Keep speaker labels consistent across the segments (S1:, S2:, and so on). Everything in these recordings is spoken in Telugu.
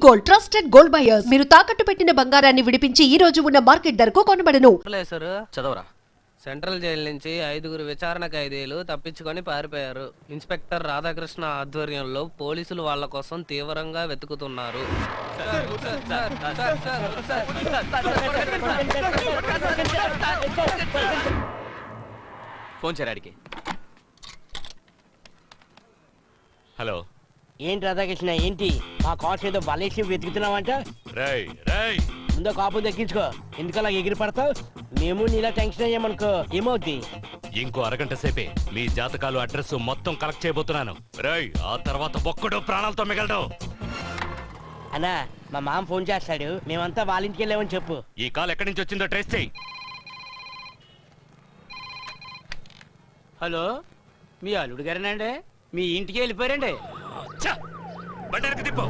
S1: Gold trusted gold buyers. మీరు తాకట్టు పెట్టిన బంగారాన్ని విడిపించి ఈ రోజు ఉన్న మార్కెట్ ధరకు కొనబడను.
S2: చదవరా. సెంట్రల్ జైలు నుంచి 5 విచారణ ఖైదీలు తప్పించుకొని పారిపోయారు. ఇన్స్పెక్టర్ రాధాకృష్ణ ఆధ్వర్యంలో పోలీసులు వాళ్ళ కోసం తీవ్రంగా వెతుకుతున్నారు.
S3: ఫోన్ చేయడానికి. హలో,
S4: ఏంటి రాధాకృష్ణ, ఏంటి మా కాస్ట్ ఏదో బలేసి వెతుకుతున్నావంట? ముందో కాపు దక్కించుకో, ఎందుకలా ఎగిరి పడతావు? మేము నీలా టెన్షన్ అయ్యామనుకో ఏమవుద్ది?
S3: ఇంకో అరగంట సేపే మీ జాతకాలు అడ్రస్ మొత్తం కలెక్ట్ చేయబోతున్నాను. ఆ తర్వాత ఒక్కడు ప్రాణాలతో మిగలడు.
S4: అన్నా, మా మామ ఫోన్ చేస్తాడు, మేమంతా వాళ్ళ ఇంటికి వెళ్ళామని చెప్పు.
S3: ఈ కాల్ ఎక్కడి నుంచి వచ్చిందో ట్రేస్ చేయి.
S5: హలో, మీ అల్లుడు గారేనండి? మీ ఇంటికి వెళ్ళిపోయారండి.
S3: బండెనక్కి తిప్పు.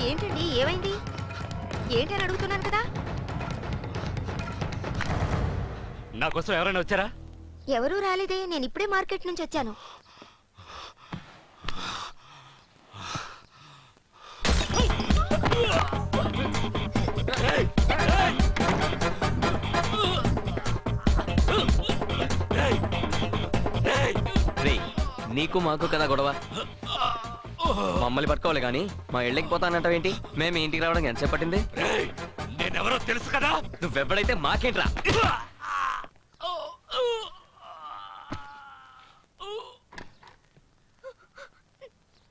S6: ఏంటండి, ఏమైంది? ఏంటని అడుగుతున్నాను కదా.
S3: నా కోసం ఎవరైనా వచ్చారా?
S6: ఎవరూ రాలేదే, నేను ఇప్పుడే మార్కెట్ నుంచి వచ్చాను.
S2: నీకు మాకు కదా గొడవ. మమ్మల్ని పట్టుకోవాలి కానీ మా ఇళ్ళకి పోతానంటావేంటి? మేము ఇంటికి రావడానికి ఎంతసేపు పట్టింది?
S3: నేనెవరో తెలుసు కదా.
S2: నువ్వెప్పుడైతే మాకేంట్రా?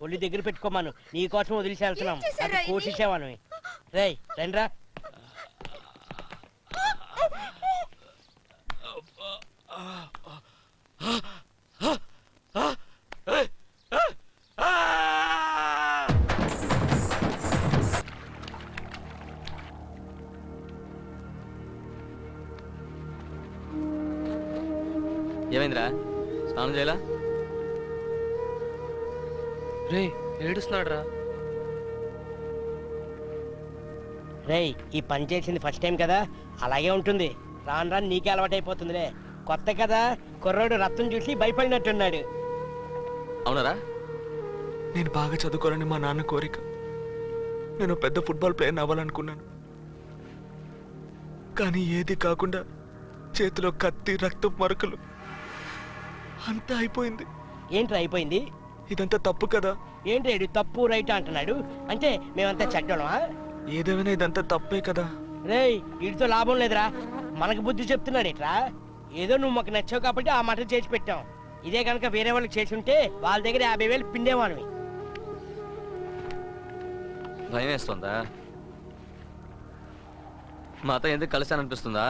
S4: ఒళ్ళు దగ్గర పెట్టుకోమాను, నీ కోసం వదిలేసి వెళ్తున్నాం. అది కోసేసావాను. రేయ్ రండ్రా.
S2: ఏమైందిరా? స్నానం చేయాలా? రే ఏడుస్తున్నాడు రా.
S4: రేయ్, ఈ పని చేసింది ఫస్ట్ టైం కదా, అలాగే ఉంటుంది. రాను రాను నీకే అలవాటైపోతుందిలే. కొత్త కదా, కుర్రోడు రక్తం చూసి భయపడినట్టున్నాడు.
S2: అవునరా?
S7: నేను బాగా చదువుకోవాలని మా నాన్న కోరిక. నేను పెద్ద ఫుట్బాల్ ప్లేయర్ అవ్వాలనుకున్నాను. కానీ ఏది కాకుండా చేతిలో కత్తి, రక్తం మరకలు, అంతా అయిపోయింది.
S4: ఏంట్రా అయిపోయింది?
S7: ఇదంతా తప్పు కదా.
S4: ఏంటి తప్పు రైట్ అంటున్నాడు? అంటే మేమంతా చెడ్డోళమా?
S7: ఏదేమైనా ఇదంతా తప్పే కదా.
S4: రేయ్, వీడితో లాభం లేదురా. మనకు బుద్ధి చెప్తున్నాడు ఇట్రా. ఏదో నువ్వు మాకు నచ్చావు కాబట్టి ఆ మాట చేసి పెట్టాం. ఇదే కనుక వేరే వాళ్ళకి చేసి ఉంటే వాళ్ళ దగ్గర 50,000 పిండేవానివి.
S2: భయం వేస్తుందా? మాతో ఎందుకు కలిసాననిపిస్తుందా?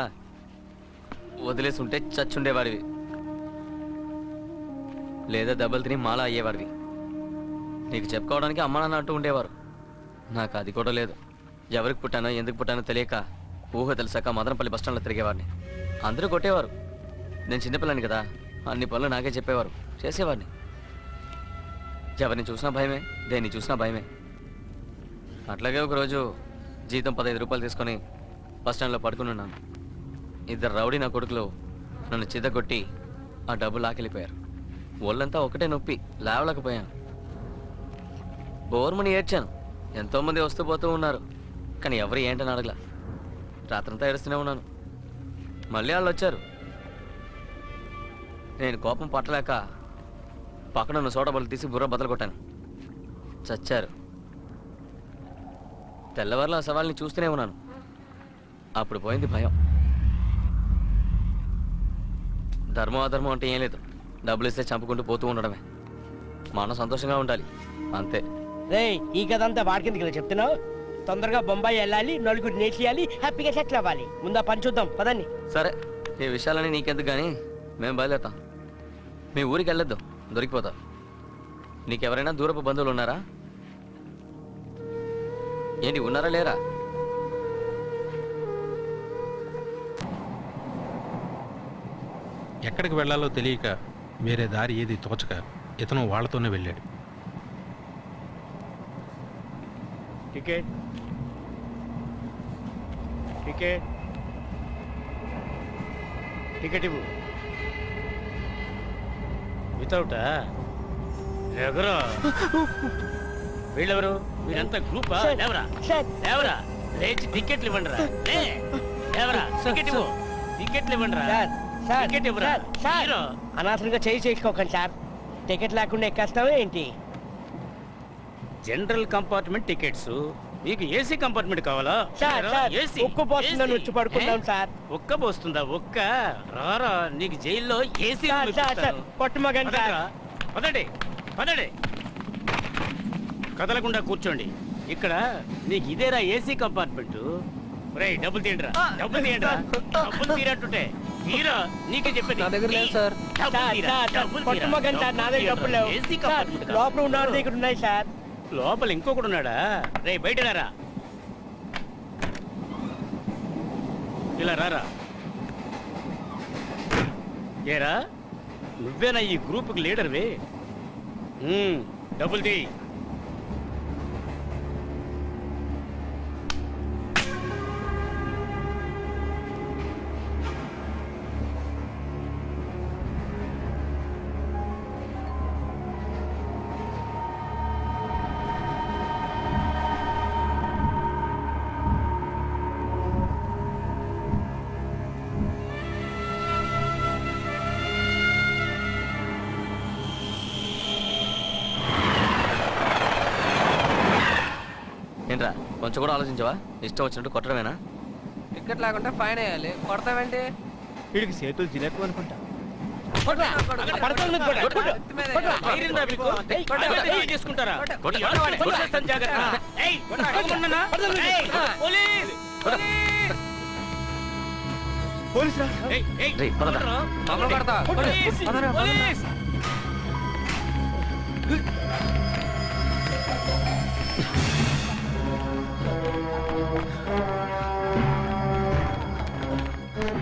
S2: వదిలేసి ఉంటే చచ్చుండేవాడివి, లేదా దెబ్బలు తిని మాలా అయ్యేవాడివి. నీకు చెప్పుకోవడానికి అమ్మ నాన్న అంటూ ఉండేవారు. నాకు అది కూడా లేదు. ఎవరికి పుట్టానో ఎందుకు పుట్టానో తెలియక ఊహ తెలిసాక మదనపల్లి బస్టాండ్లో తిరిగేవాడిని. అందరూ కొట్టేవారు. నేను చిన్నపిల్లని కదా, అన్ని పనులు నాకే చెప్పేవారు, చేసేవాడిని. ఎవరిని చూసినా భయమే, దేన్ని చూసినా భయమే. అట్లాగే ఒకరోజు జీతం 15 రూపాయలు తీసుకొని బస్టాండ్లో పడుకుని ఉన్నాను. 2 రౌడీ నా కొడుకులు నన్ను చిద్దగొట్టి ఆ డబ్బు లాకెళ్ళిపోయారు. ఒళ్ళంతా ఒకటే నొప్పి, లేవలేకపోయాను. బోర్మని ఏడ్చాను. ఎంతోమంది వస్తూ పోతూ ఉన్నారు, కానీ ఎవరు ఏంటని అడగల. రాత్రంతా ఏడుస్తూనే ఉన్నాను. మళ్ళీ వాళ్ళు వచ్చారు. నేను కోపం పట్టలేక పక్కన ఉన్న సోడా బళ్ళు తీసి బుర్ర బద్దలు కొట్టాను. చచ్చారు. తెల్లవారులు ఆ సవాల్ని చూస్తూనే ఉన్నాను. అప్పుడు పోయింది భయం. ధర్మం అధర్మం అంటే ఏం లేదు. డబ్బులు ఇస్తే చంపుకుంటూ పోతూ ఉండడమే. మనం సంతోషంగా ఉండాలి, అంతే.
S4: రేయ్, ఈ కథ అంతా వాడికిందుకు చెప్తున్నావు? తొందరగా బొంబాయి వెళ్ళాలి, నలుగురు నేర్చేయాలి, హ్యాపీగా సెటిల్ అవ్వాలి. ముందా పని చూద్దాం పదండి.
S2: సరే, ఈ విషయాలని నీకెందుకు కానీ మేము బయలుదేరుతాం. మీ ఊరికి వెళ్ళొద్దు, దొరికిపోతావు. నీకెవరైనా దూరపు బంధువులు ఉన్నారా? ఏంటి, ఉన్నారా లేరా?
S8: ఎక్కడికి వెళ్లాలో తెలియక వేరే దారి ఏది తోచక ఇతను వాళ్ళతోనే వెళ్ళాడు.
S4: టికెట్ టికెట్ టికెట్ ఇవ్వు.
S5: వితౌటా ఎగరా వీళ్ళెవరు వీరంతా గ్రూపా
S4: సార్,
S5: లేవరా
S4: సార్.
S5: లేవరా లేచి టికెట్లు ఇవ్వండి రా లేవరా టికెట్ ఇవ్వు టికెట్లు ఇవ్వండి రా
S4: సార్, సార్,
S5: టికెట్ ఇవ్వరా
S4: సార్, సార్.
S5: హీరో.
S4: అనవసరంగా చేయి చేసుకోకండి సార్. టికెట్ లేకుండా ఎక్కేస్తావా ఏంటి?
S5: జనరల్ కంపార్ట్మెంట్ టికెట్స్ మీకు ఏసీ కంపార్ట్మెంట్ కావాలా
S4: సార్, సార్,
S5: ఏసీ
S4: ఉక్కు పోస్తుందని వచ్చి పడుకుందాం సార్.
S5: ఒక్క పోస్తుందా ఒక్క రారా నీకు జైల్లో ఏసీ
S4: సార్, సార్, సార్, కొట్టమగండి సార్.
S5: పదండి పదండి కదలకుండా కూర్చోండి. ఇక్కడ నీకు ఇదేరా ఏసీ కంపార్ట్మెంట్. రేయ్ డబ్బులు తీయండిరా డబ్బులు తీయండిరా డబ్బులు తీరట్టుంటే తీరా నీకే చెప్పేది.
S2: నా దగ్గర లేదు సార్.
S5: డబ్బులు
S4: సార్,
S5: తీరా,
S4: సార్, సార్,
S5: డబ్బులు తీరా,
S4: కొట్టమగండి సార్. నా దగ్గర
S5: డబ్బులు
S4: డబ్బులు లేవు.
S5: ఏసీ
S4: సార్,
S5: కంపార్ట్మెంట్ కాదు.
S4: లోపల ఉన్నవాడి దగ్గర ఉన్నాయి సార్.
S5: లోపల ఇంకొకడు ఉన్నాడా? రే బయట రారా ఇలా రారా. ఏరా నువ్వేనా ఈ గ్రూప్కి లీడర్వి? డబ్బులు తీ.
S2: ఏంట్రా కొంచెం కూడా ఆలోచించవా? ఇష్టం వచ్చినట్టు కొట్టడమేనా?
S9: టికెట్ లేకుంటే ఫైన్ వేయాలి. కొడతావేంటి?
S4: వీడికి చేతులు జిలేకు అనుకుంటా.
S5: ధైర్యం రా మీకు? అదే చేసుకుంటారా? కొట్టేస్తాను జాగ్రత్త. ఏయ్, కొట్టమన్నానా? ఏయ్, పోలీస్!
S7: పోలీస్ రా.
S5: ఏయ్, ఏయ్,
S2: రేయ్, పదరా.
S5: కొట్టరా?
S9: మమ్మల్ని కొడతా.
S5: పోలీస్! పోలీస్!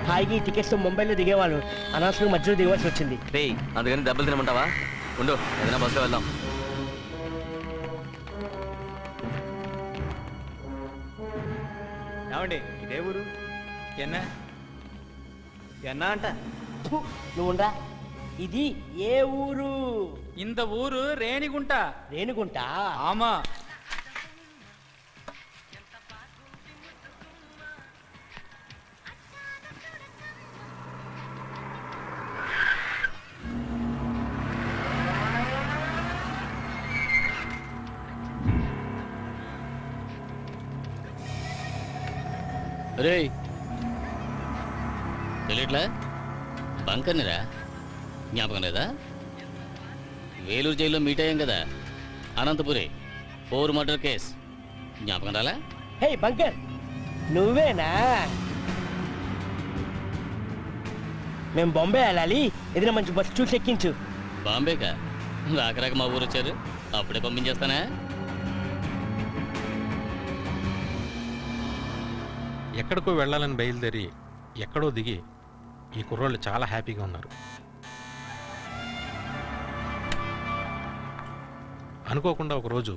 S4: హాయిగా ఈ టికెట్స్ ముంబైలో దిగేవాళ్ళు అనవసరంగా మధ్యలో దిగవలసి వచ్చింది.
S2: రేయ్ అందుకని దెబ్బలు తినమంటావా? ఉండు ఏదైనా బస్సులో వెళ్దాం.
S7: ఏమండి ఇదే ఊరు? ఎన్నా ఎన్నా అంట.
S4: ఫు, నువ్వుండ్రా. ఇది ఏ ఊరు?
S9: இந்த ஊரு ரேணிகுண்ட.
S4: రేణుగుంట.
S9: ஆமா.
S10: రే తెలియట్లా? బంకర్నిరా జ్ఞాపకం లేదా? వేలూరు జైల్లో మీట్ అయ్యాం కదా, అనంతపురి 4 మర్డర్ కేస్ జ్ఞాపకం రాలా?
S4: హే బంకర్, నువ్వేనా? మేము బాంబే వెళ్ళాలి. ఏదైనా మంచి బస్సు చూసి ఎక్కించు.
S10: బాంబేకా? రాక మా ఊరు వచ్చారు, అప్పుడే పంపించేస్తానా?
S8: ఎక్కడికో వెళ్ళాలని బయలుదేరి ఎక్కడో దిగి ఈ కుర్రోళ్ళు చాలా హ్యాపీగా ఉన్నారు. అనుకోకుండా ఒకరోజు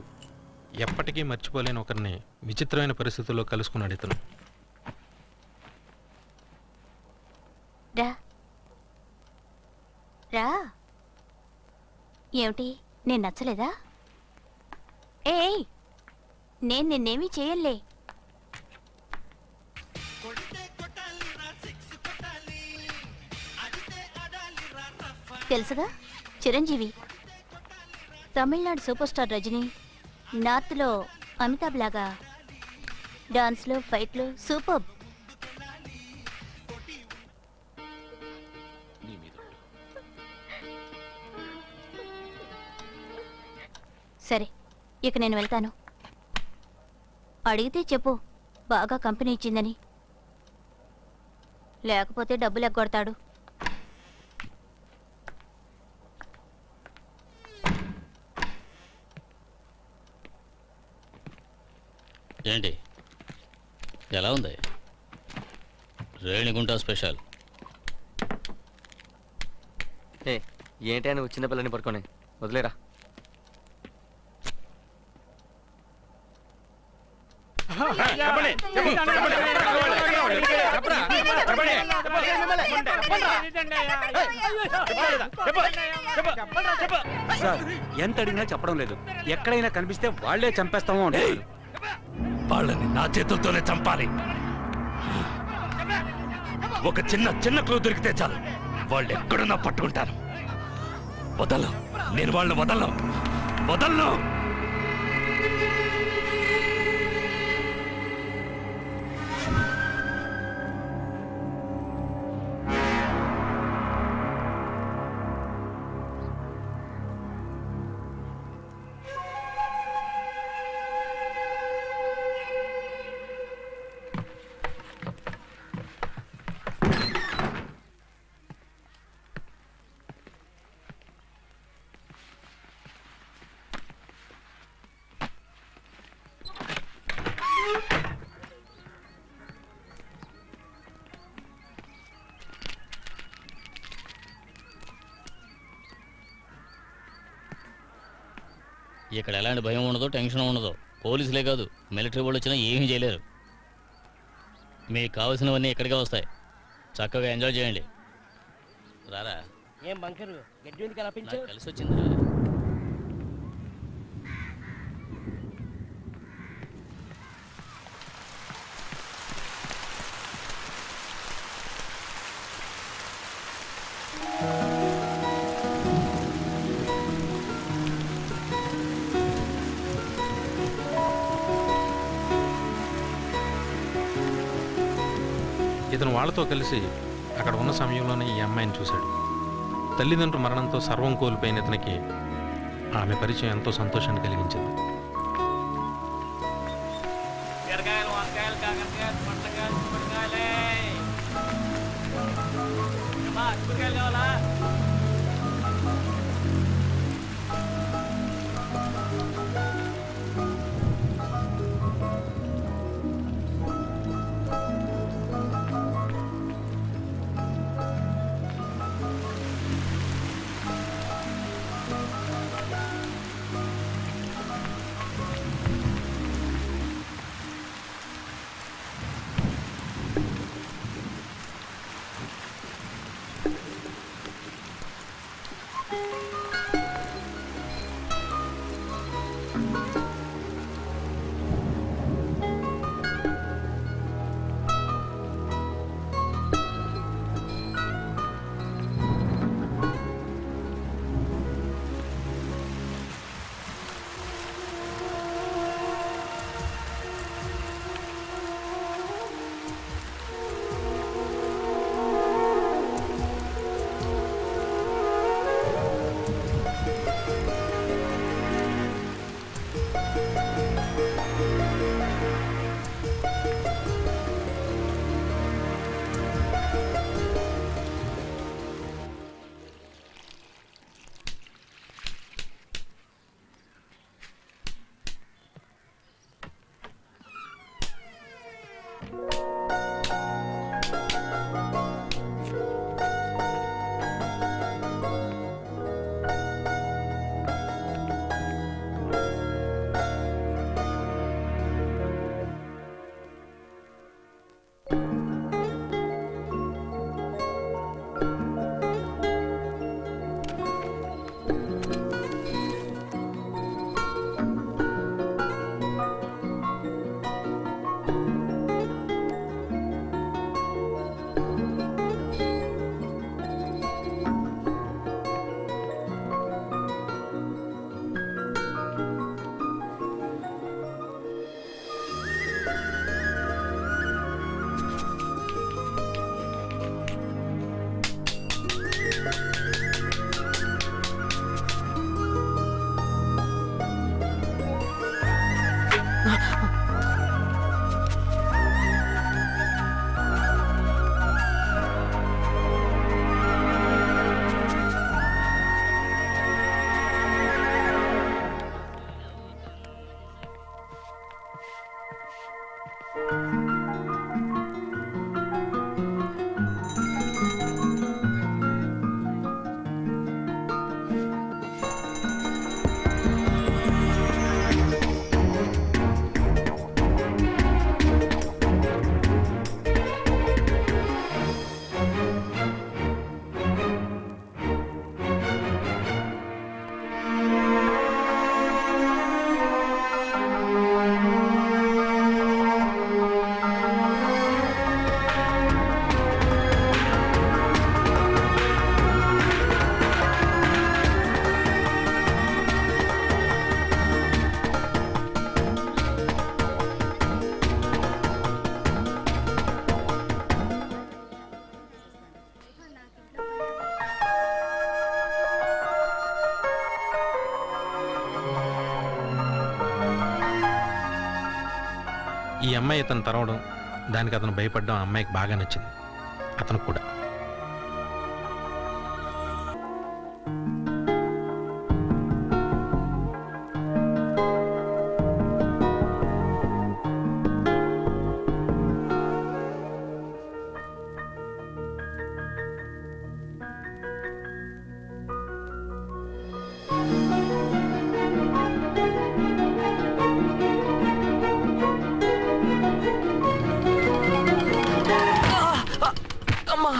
S8: ఎప్పటికీ మర్చిపోలేని ఒకరిని విచిత్రమైన పరిస్థితుల్లో కలుసుకున్నాడు ఇతను.
S6: రా రా. ఏమిటి, నేను నచ్చలేదా? ఏయ్, నేను నిన్నేమీ చేయలే. తెలుసుగా, చిరంజీవి, తమిళనాడు సూపర్ స్టార్ రజనీ, నార్త్లో అమితాబ్ లాగా డాన్స్లో ఫైట్లో సూపర్. సరే, ఇక నేను వెళ్తాను. అడిగితే చెప్పు బాగా కంపెనీ ఇచ్చిందని, లేకపోతే డబ్బులు ఎగ్గొడతాడు.
S10: ఏంటి ఎలా ఉంది రేణిగుంట స్పెషల్?
S2: ఏ ఏంటి నువ్వు చిన్న పిల్లని పడుకొని వదిలేరా.
S5: సార్ ఎంత అడిగినా చెప్పడం లేదు. ఎక్కడైనా కనిపిస్తే వాళ్లే చంపేస్తామో అంటే
S3: వాళ్ళని నా చేతులతోనే చంపాలి. ఒక చిన్న క్లూ దొరికితే చాలు, వాళ్ళు ఎక్కడున్నా పట్టుకుంటాను. వదలను, నేను వాళ్ళని వదలను.
S10: ఇక్కడ ఎలాంటి భయం ఉండదు, టెన్షన్ ఉండదు. పోలీసులే కాదు, మిలిటరీ వాళ్ళు వచ్చినా ఏమీ చేయలేరు. మీకు కావాల్సినవన్నీ ఇక్కడికే వస్తాయి. చక్కగా ఎంజాయ్ చేయండి. రారా,
S4: ఏం బంకరు గడ్డి ఎందుకు అలా పెంచావు?
S10: కలిసి వచ్చింది.
S8: ఇతను వాళ్ళతో కలిసి అక్కడ ఉన్న సమయంలోనే ఈ అమ్మాయిని చూశాడు. తల్లిదండ్రుల మరణంతో సర్వం కోల్పోయిన ఇతనికి ఆమె పరిచయం ఎంతో సంతోషాన్ని కలిగించింది. ఈ అమ్మాయి అతను తరవడం, దానికి అతను భయపడడం ఆ అమ్మాయికి బాగా నచ్చింది. అతను కూడా.
S2: అమ్మా!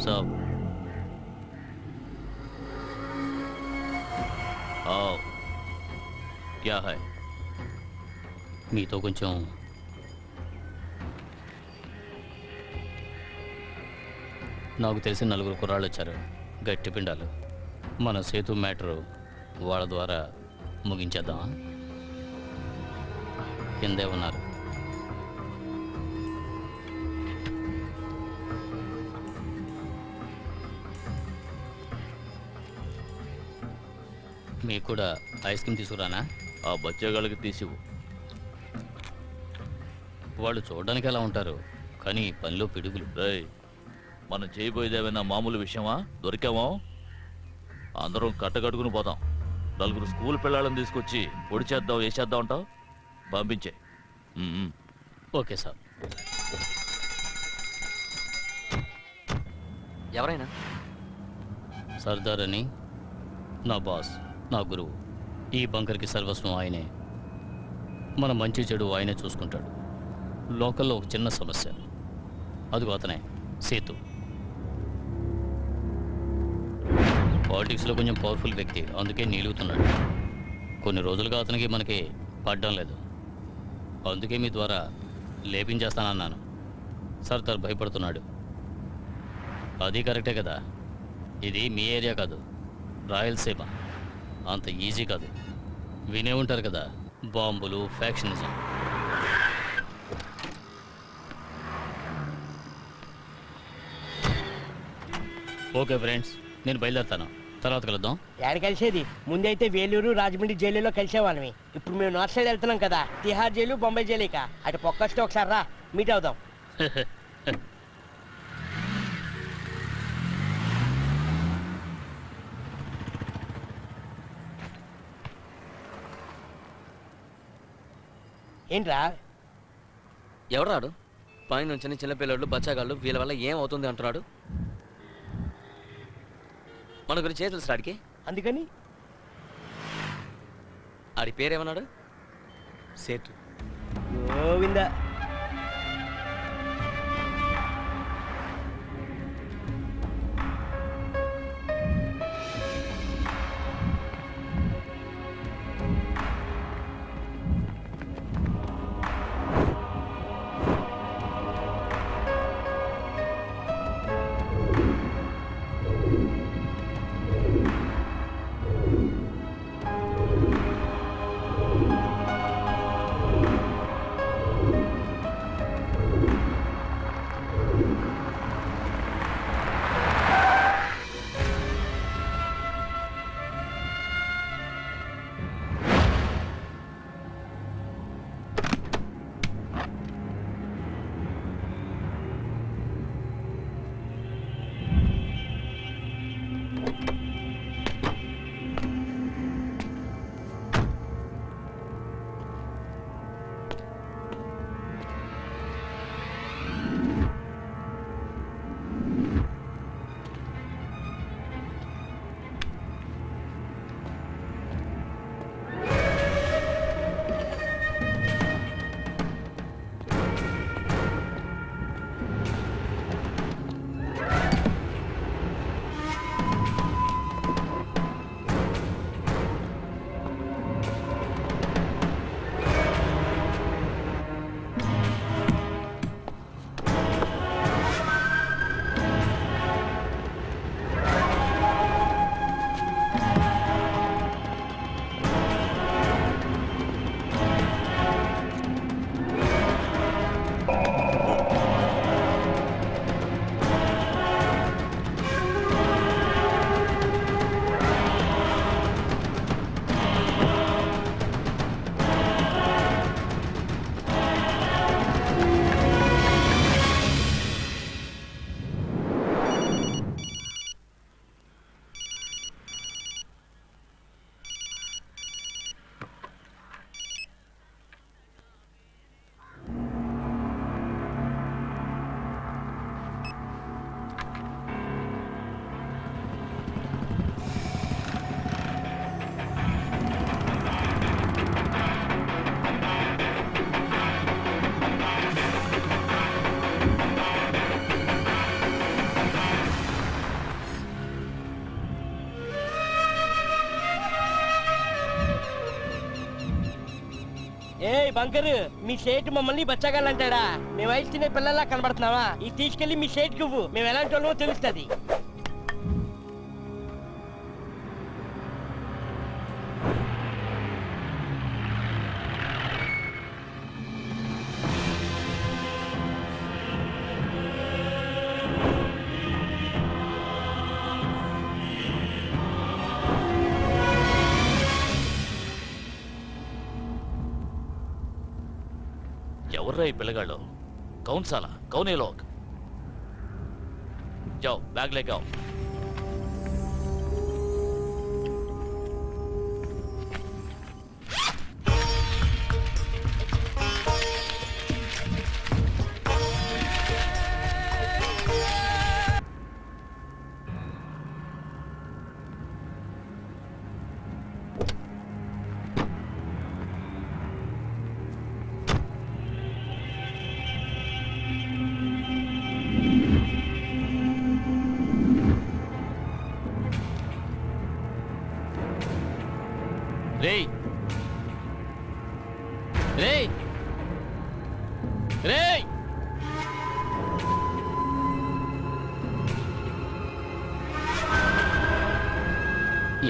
S10: साहब आओ क्या है మీతో కొంచెం నాకు తెలిసిన 4 కుర్రాళ్ళు వచ్చారు, గట్టి పిండాలు. మన సేతు మ్యాటరు వాళ్ళ ద్వారా ముగించేద్దామా? కిందే ఉన్నారు. మీకు కూడా ఐస్ క్రీమ్ తీసుకురానా?
S11: ఆ బచ్చగాళ్ళకి తీసివు.
S10: వాళ్ళు చూడడానికి ఎలా ఉంటారు, కానీ పనిలో పిడుగులు.
S11: మనం చేయబోయేదేమైనా మామూలు విషయమా? దొరికామో అందరం కట్టకట్టుకుని పోతాం. 4 స్కూల్ పిల్లలను తీసుకొచ్చి పొడి చేద్దాం, వేసేద్దాం అంటావు. పంపించే.
S10: Okay sir.
S2: ఎవరైనా?
S10: సర్దార్ అని నా బాస్, నా గురువు. ఈ బంకర్కి సర్వస్వం ఆయనే. మన మంచి చెడు ఆయనే చూసుకుంటాడు. లోకల్లో ఒక చిన్న సమస్య, అదిగో అతనే సేతు. పాలిటిక్స్లో కొంచెం పవర్ఫుల్ వ్యక్తి, అందుకే నీలుగుతున్నాడు. కొన్ని రోజులుగా అతనికి మనకి పడ్డం లేదు, అందుకే మీ ద్వారా లేపించేస్తానన్నాను. సర్దార్ భయపడుతున్నాడు. అది కరెక్టే కదా. ఇది మీ ఏరియా కాదు, రాయలసీమ. అంత ఈజీ కాదు. వినే ఉంటారు కదా, బాంబులు, ఫ్యాక్షనిజం. ఓకే ఫ్రెండ్స్, నేను బయలుదేరుతాను. తర్వాత కలుద్దాం.
S4: యాడ కలిసేది? ముందైతే వేలూరు, రాజమండ్రి జైలులో కలిసేవాళ్ళమి. ఇప్పుడు మేము నార్త్ సైడ్ వెళ్తున్నాం కదా, తిహార్ జైలు, బొంబాయి జైలు. ఇక అటు పొక్కొస్తే ఒకసారి రా, మీట్ అవుదాం. ఏంట్రా?
S2: ఎవరు రాడు? పైన నుంచి చిన్నపిల్లలు, బచ్చాగాళ్ళు, వీళ్ళ వల్ల ఏం అవుతుంది అంటున్నాడు. మన గురించి తెలుసు ఆడికి.
S4: అందుకని
S2: ఆడి పేరేమన్నాడు? సేటు.
S4: గోవిందా. బంకరు మీ షేట్ మమ్మల్ని బచ్చగాలంటాడా? మేము వయసు తినే పిల్లల్లా కనబడుతున్నావా? ఇది తీసుకెళ్లి మీ షేట్ కివ్వు, మేము ఎలాంటి వాళ్ళమో తెలుస్తుంది.
S11: ఎవర్రా ఈ పిల్లగాళ్ళు? कौन साला? कौन ये लोग? जाओ बैग लेके आओ.
S10: రేయ్ రేయ్ రేయ్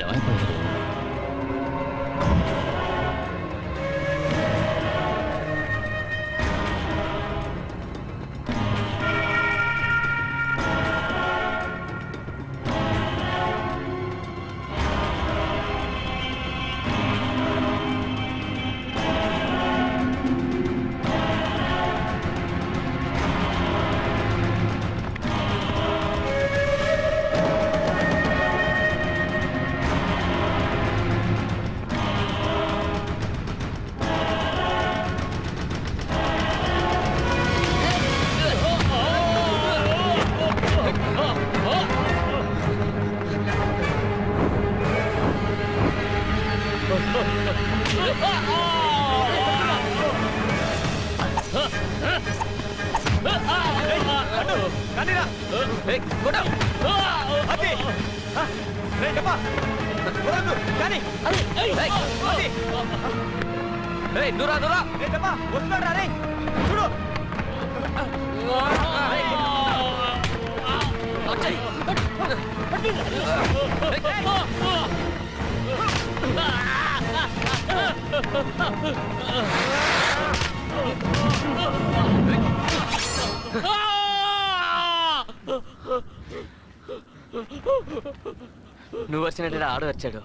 S10: ఏమైపోయారు?
S2: నువ్వు వచ్చినట్టు ఆడు వచ్చాడు.